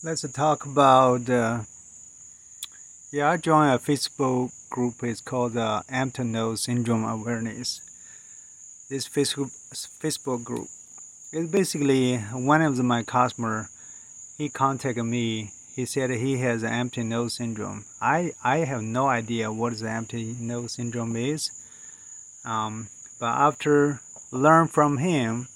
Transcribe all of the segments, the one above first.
Let's talk about. I joined a Facebook group. It's called Empty Nose Syndrome Awareness. This Facebook group is basically one of my customer. He contacted me. He said he has an empty nose syndrome. I have no idea what the empty nose syndrome is. But after learn from him,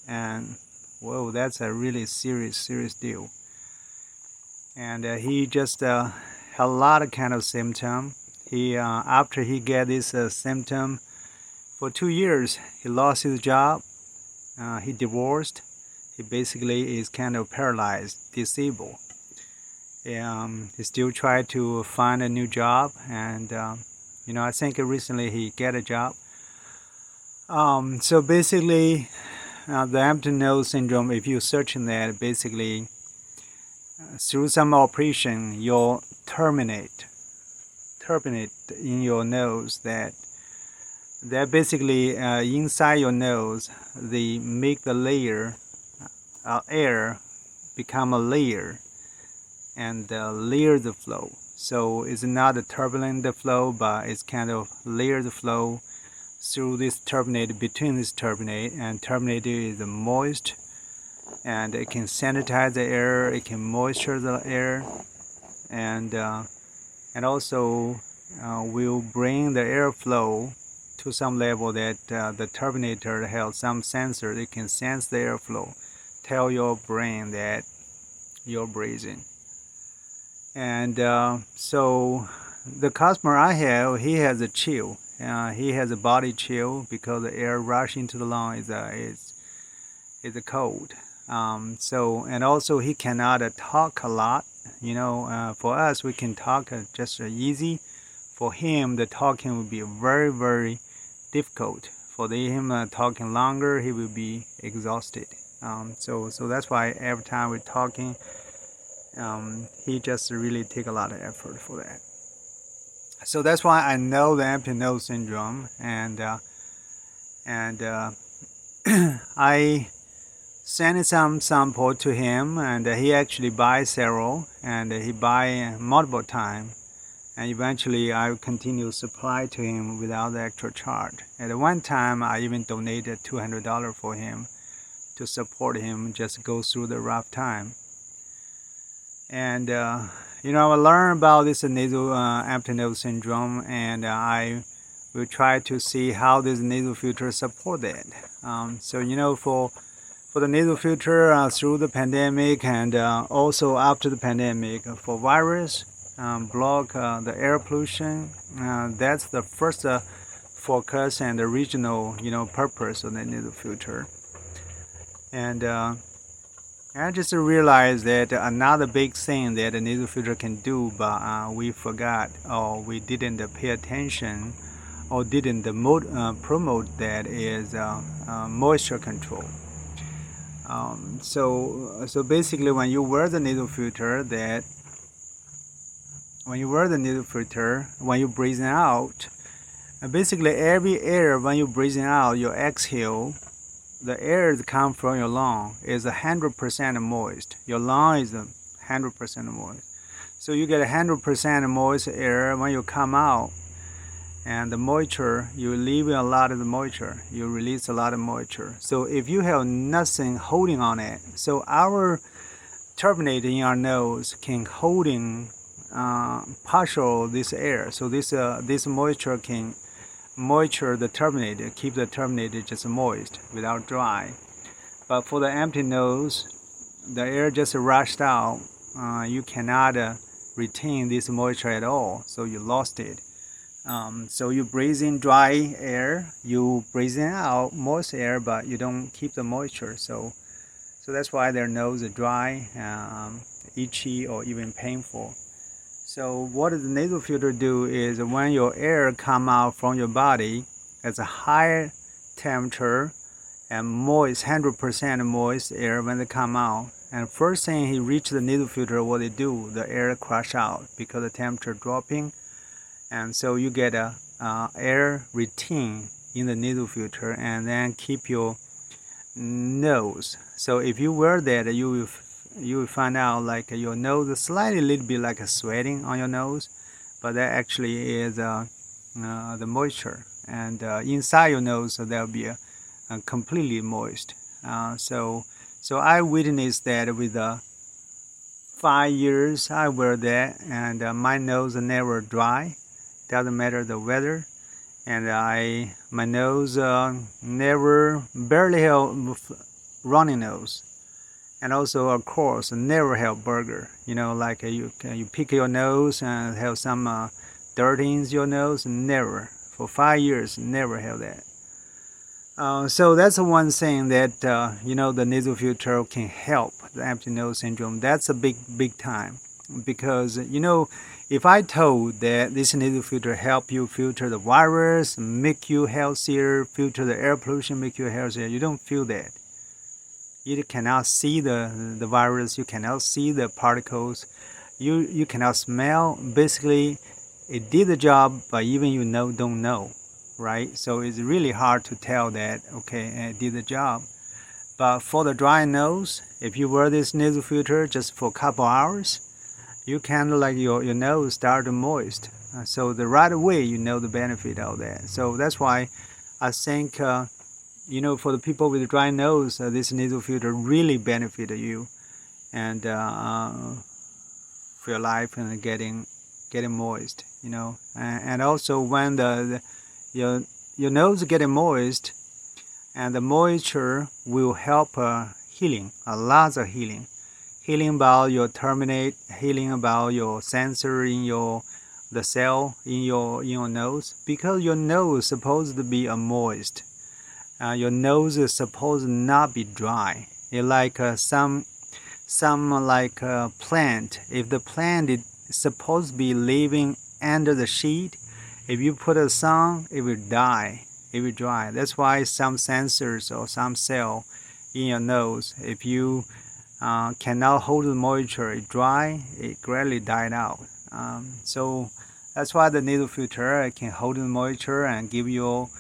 and whoa, that's a really serious deal. And he just had a lot of kind of symptom. He after he get this symptom for 2 years, he lost his job. He divorced. He basically is kind of paralyzed, disabled. He still try to find a new job, and I think recently he get a job. So basically, the empty nose syndrome. If you search in that, basically through some operation, you'll terminate in your nose that basically inside your nose they make the layer air become a layer and layer the flow. So it's not a turbulent flow, but it's kind of layer the flow through this turbinate, between this turbinate, and turbinate is moist, and it can sanitize the air, it can moisture the air, and also will bring the airflow to some level that the turbinator has some sensor. It can sense the airflow, tell your brain that you're breathing. And so the customer I have, he has a chill. He has a body chill because the air rush into the lung is a cold. So, and also he cannot talk a lot. For us, we can talk just easy. For him, the talking will be very difficult. For him talking longer, he will be exhausted. So that's why every time we're talking, he just really take a lot of effort for that. So that's why I know the empty nose syndrome, and I sent some sample to him, and he actually buys several, and he buy multiple times, and eventually I continue supply to him without the extra charge. At one time, I even donated $200 for him to support him just go through the rough time. And I learned about this nasal empty nose syndrome, and I will try to see how this nasal filter support that. For the nasal filter through the pandemic, and also after the pandemic, for virus block the air pollution. That's the first focus and the original purpose of the nasal filter. And I just realized that another big thing that a nasal filter can do, but we forgot, or we didn't pay attention, or didn't promote, that is moisture control. So basically, when you wear the nasal filter, when you're breathing out, basically every air when you're breathing out, your exhale, the air that comes from your lung is 100% moist. Your lung is 100% moist. So you get 100% moist air when you come out, and the moisture, you leave a lot of the moisture. You release a lot of moisture. So if you have nothing holding on it, so our turbinate in our nose can holding partial this air. So this moisture can moisture the turbinate, keep the turbinate just moist without dry. But for the empty nose, the air just rushed out. You cannot retain this moisture at all, so you lost it. So you breathe in dry air, you breathe out moist air, but you don't keep the moisture. So that's why their nose is dry, itchy, or even painful. So what does the nasal filter do is when your air come out from your body at a high temperature and moist, 100% moist air when they come out, and first thing he reach the nasal filter, what they do, the air crush out because the temperature dropping, and so you get a air retain in the nasal filter, and then keep your nose. So if you wear that, you will you will find out like your nose is slightly a little bit like a sweating on your nose, but that actually is the moisture, and inside your nose there will be a completely moist. So I witnessed that with 5 years I wear that, and my nose never dry, doesn't matter the weather, and my nose never barely have runny nose, and also of course never have burger. Like you pick your nose and have some dirt in your nose. Never, for 5 years, never have that. So that's one thing that the nasal filter can help the empty nose syndrome. That's a big time, because if I told that this nasal filter help you filter the virus, make you healthier, filter the air pollution, make you healthier, you don't feel that. You cannot see the virus, you cannot see the particles, you cannot smell. Basically, it did the job, but even don't know. Right? So it's really hard to tell that, okay, it did the job. But for the dry nose, if you wear this nasal filter just for a couple hours, you can like your nose start to moist. So the right away, the benefit of that. So that's why I think, for the people with dry nose, this nasal filter really benefit you, and for your life and getting moist, and also when your nose getting moist, and the moisture will help healing, a lot of healing about your terminate, healing about your sensor in the cell in your nose, because your nose is supposed to be moist. Your nose is supposed to not be dry. It's like some like plant. If the plant is supposed to be living under the sheet, if you put a sun, it will die. It will dry. That's why some sensors or some cell in your nose, if you cannot hold the moisture, it dry, it gradually died out. So that's why the nasal filter can hold the moisture and give your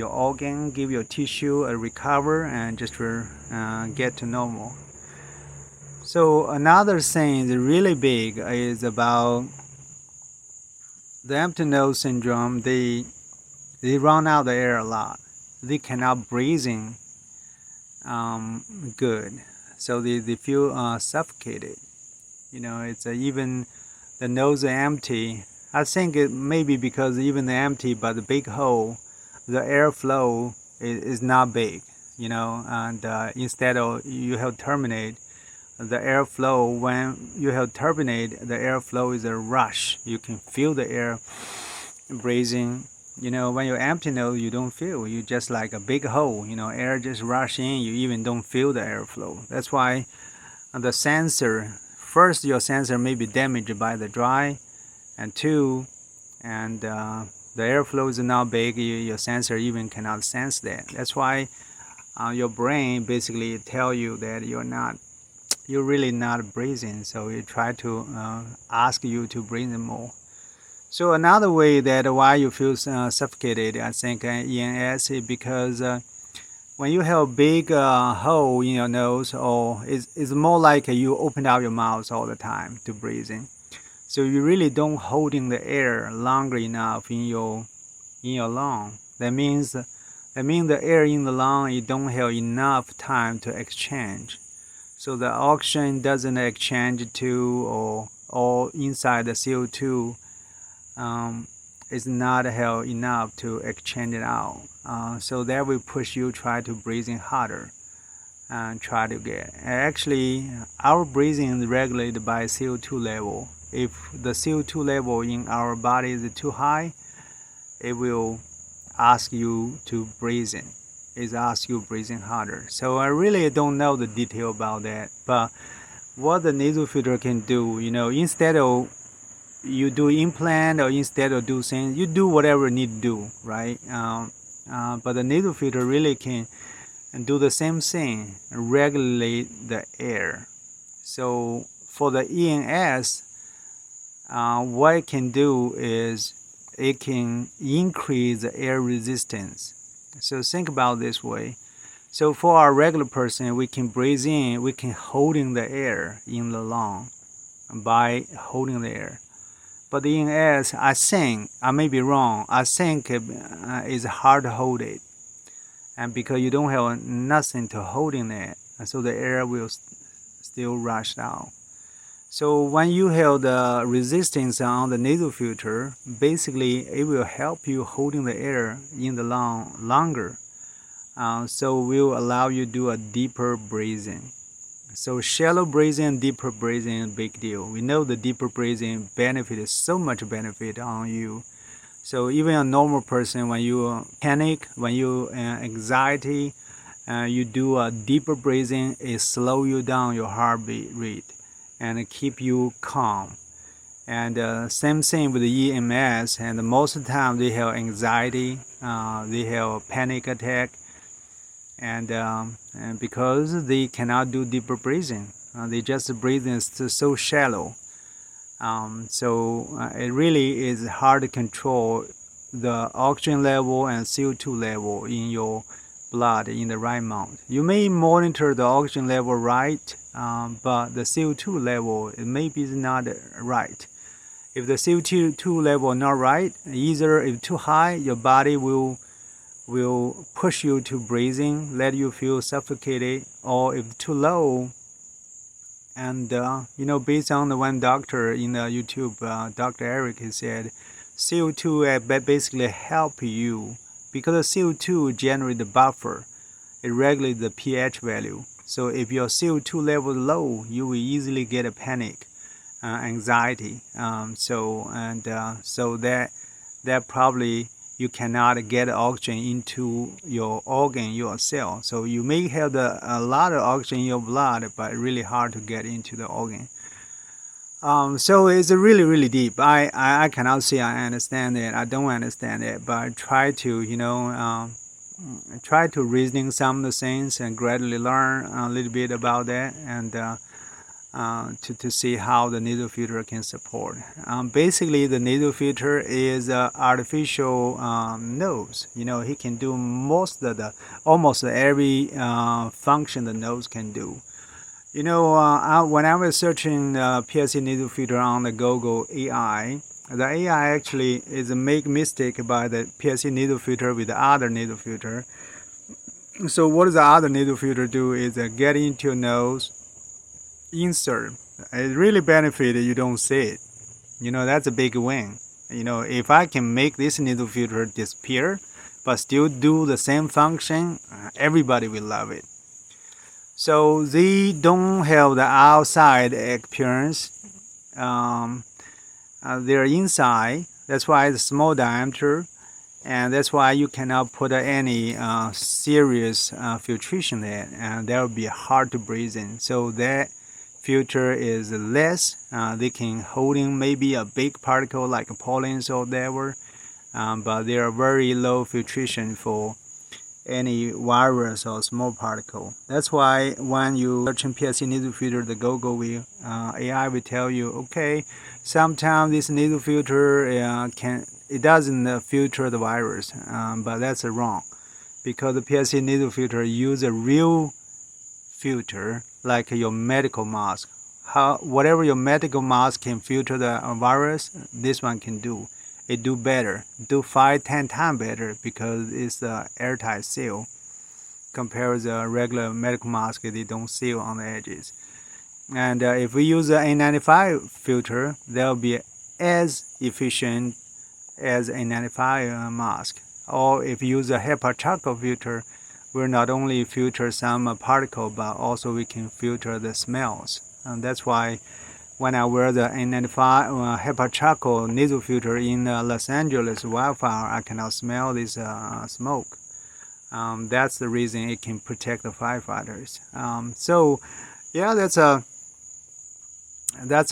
organ, give your tissue a recover and just get to normal. So another thing is really big is about the empty nose syndrome. They run out the air a lot. They cannot breathe in good, so they feel suffocated. It's even the nose is empty. I think it may be because even the empty but the big hole, the airflow is not big. And instead of you have terminate the airflow, when you have turbinate, the airflow is a rush. You can feel the air breathing. When you're empty nose, you don't feel. You just like a big hole. Air just rush in. You even don't feel the airflow. That's why the sensor, first, your sensor may be damaged by the dry, and two, and the airflow is not big. Your sensor even cannot sense that. That's why your brain basically tell you that you're really not breathing, so it try to ask you to breathe more. So another way that why you feel suffocated, I think ENS, is because when you have a big hole in your nose, or it's more like you open up your mouth all the time to breathe in. So you really don't holding the air longer enough in your lung. That means the air in the lung, you don't have enough time to exchange. So the oxygen doesn't exchange to or inside the CO2 is not have enough to exchange it out. So that will push you try to breathe in harder and try to get. Actually, our breathing is regulated by CO2 level. If the CO2 level in our body is too high, it will ask you to breathe in. It asks you breathing harder. So I really don't know the detail about that. But what the nasal filter can do, instead of you do implant or instead of do things, you do whatever you need to do, right? But the nasal filter really can do the same thing, regulate the air. So for the ENS, what it can do is it can increase the air resistance. So think about this way. So for our regular person, we can breathe in, we can holding the air in the lung by holding the air. But the ENS, I think, I may be wrong, I think it's hard to hold it. And because you don't have nothing to hold in it, so the air will still rush out. So when you have the resistance on the nasal filter, basically it will help you holding the air in the lung longer. So will allow you to do a deeper breathing. So shallow breathing and deeper breathing is a big deal. We know the deeper breathing benefit is so much benefit on you. So even a normal person, when you panic, when you anxiety, you do a deeper breathing, it slow you down your heartbeat rate and keep you calm. And same thing with the EMS. And most of the time they have anxiety, they have panic attack, and because they cannot do deeper breathing, they just breathing so shallow. So it really is hard to control the oxygen level and CO2 level in your blood in the right amount. You may monitor the oxygen level right, but the CO2 level it maybe is not right. If the CO2 level not right, either if too high, your body will push you to breathing, let you feel suffocated, or if too low. And based on the one doctor in YouTube, Dr. Eric, he said CO2 basically help you because CO2 generates the buffer. It regulates the pH value. So if your CO2 level is low, you will easily get a panic, anxiety. So that probably you cannot get oxygen into your organ, your cell. So you may have a lot of oxygen in your blood, but really hard to get into the organ. So it's really, really deep. I cannot say I understand it. I don't understand it, but try to, try to reasoning some of the things and gradually learn a little bit about that, and to see how the nasal filter can support. Basically, the nasal filter is an artificial nose. He can do almost every function the nose can do. When I was searching PSC nasal filter on the Google AI, the AI actually is a make mistake by the PSC nasal filter with the other nasal filter. So what does the other nasal filter do is get into your nose, insert. It really benefits you don't see it. That's a big win. If I can make this nasal filter disappear but still do the same function, everybody will love it. So they don't have the outside appearance. They're inside. That's why it's small diameter, and that's why you cannot put any serious filtration there, and that would be hard to breathe in. So that filter is less. They can holding maybe a big particle like pollens or whatever, but they are very low filtration for any virus or small particle. That's why when you search in PSC nasal filter, the Google AI will tell you, okay, sometimes this nasal filter it doesn't filter the virus, but that's wrong, because the PSC nasal filter use a real filter like your medical mask. Whatever your medical mask can filter the virus, this one can do. It do better, do 5-10 times better, because it's the airtight seal compared with the regular medical mask. They don't seal on the edges. And if we use the N95 filter, they'll be as efficient as N95 mask. Or if you use a HEPA charcoal filter, we'll not only filter some particle, but also we can filter the smells. And that's why when I wear the N95 HEPA charcoal nasal filter in Los Angeles wildfire, I cannot smell this smoke. That's the reason it can protect the firefighters. So yeah, that's a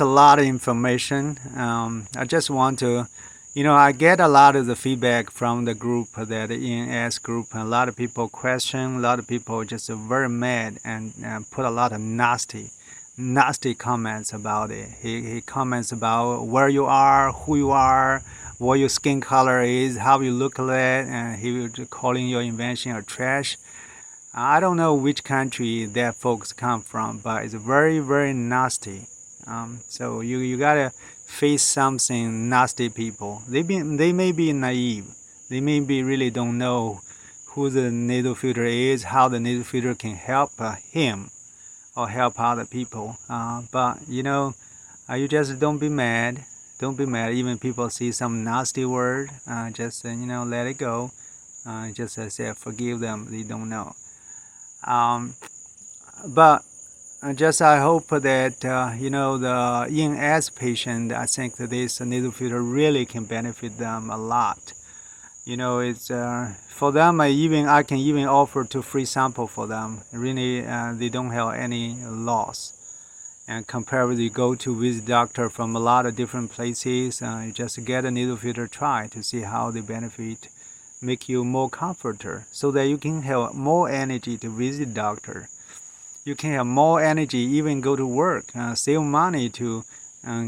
lot of information. I just want to, I get a lot of the feedback from the group, that ENS group. A lot of people question, a lot of people just very mad and put a lot of nasty comments about it. He comments about where you are, who you are, what your skin color is, how you look like it, and he was calling your invention a trash. I don't know which country that folks come from, but it's very, very nasty. So you gotta face something nasty people. They may be naive. They may be really don't know who the nasal filter is, how the nasal filter can help him or help other people. But you just don't be mad. Don't be mad. Even people see some nasty word, just let it go. Just say forgive them. They don't know. But just I hope that the ENS patient, I think that this nasal filter really can benefit them a lot. It's for them. I can even offer to free sample for them. Really, they don't have any loss. And compare with you go to visit doctor from a lot of different places, you just get a nasal filter try to see how they benefit, make you more comforter, so that you can have more energy to visit doctor. You can have more energy even go to work, save money to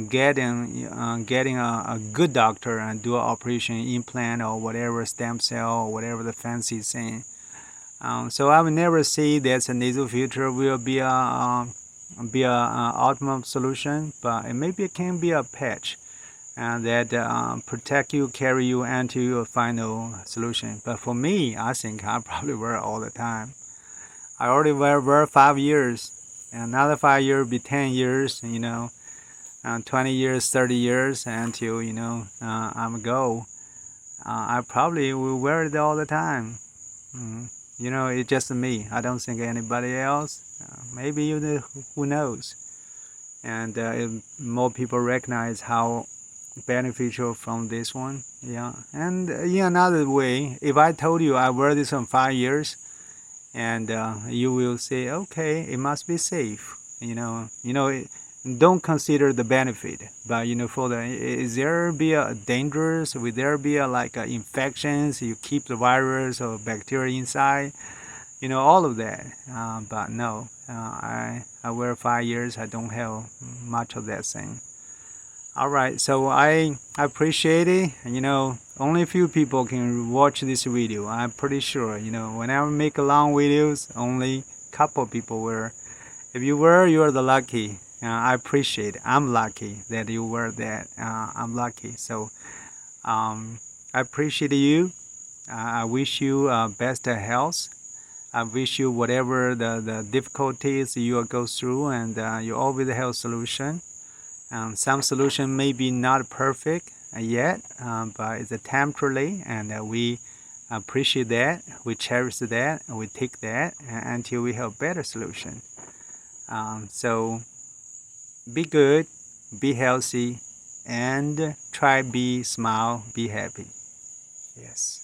getting a good doctor and do an operation, implant or whatever, stem cell or whatever the fancy thing. So I will never say that a nasal filter will be a optimum solution, but maybe it can be a patch that protect you, carry you into your final solution. But for me, I think I probably wear it all the time. I already wear 5 years, another 5 years be 10 years, 20 years, 30 years until I'm go. I probably will wear it all the time. It's just me. I don't think anybody else. Maybe who knows? And if more people recognize how beneficial from this one. Yeah. And in another way, if I told you I wear this for 5 years, and you will say, okay, it must be safe. Don't consider the benefit, but for the is there be a dangerous? Will there be infections? You keep the virus or bacteria inside, all of that. But no, I wear 5 years. I don't have much of that thing. All right, so I appreciate it. Only a few people can watch this video. I'm pretty sure. Whenever I make long videos, only couple people will. If you were, you are the lucky. I appreciate it. I'm lucky that you were that. I'm lucky. So I appreciate you. I wish you best health. I wish you whatever the difficulties you go through, and you always have a solution. Some solution may be not perfect yet, but it's temporarily, and we appreciate that, we cherish that, and we take that until we have better solution. So be good, be healthy, and try be smile, be happy. Yes.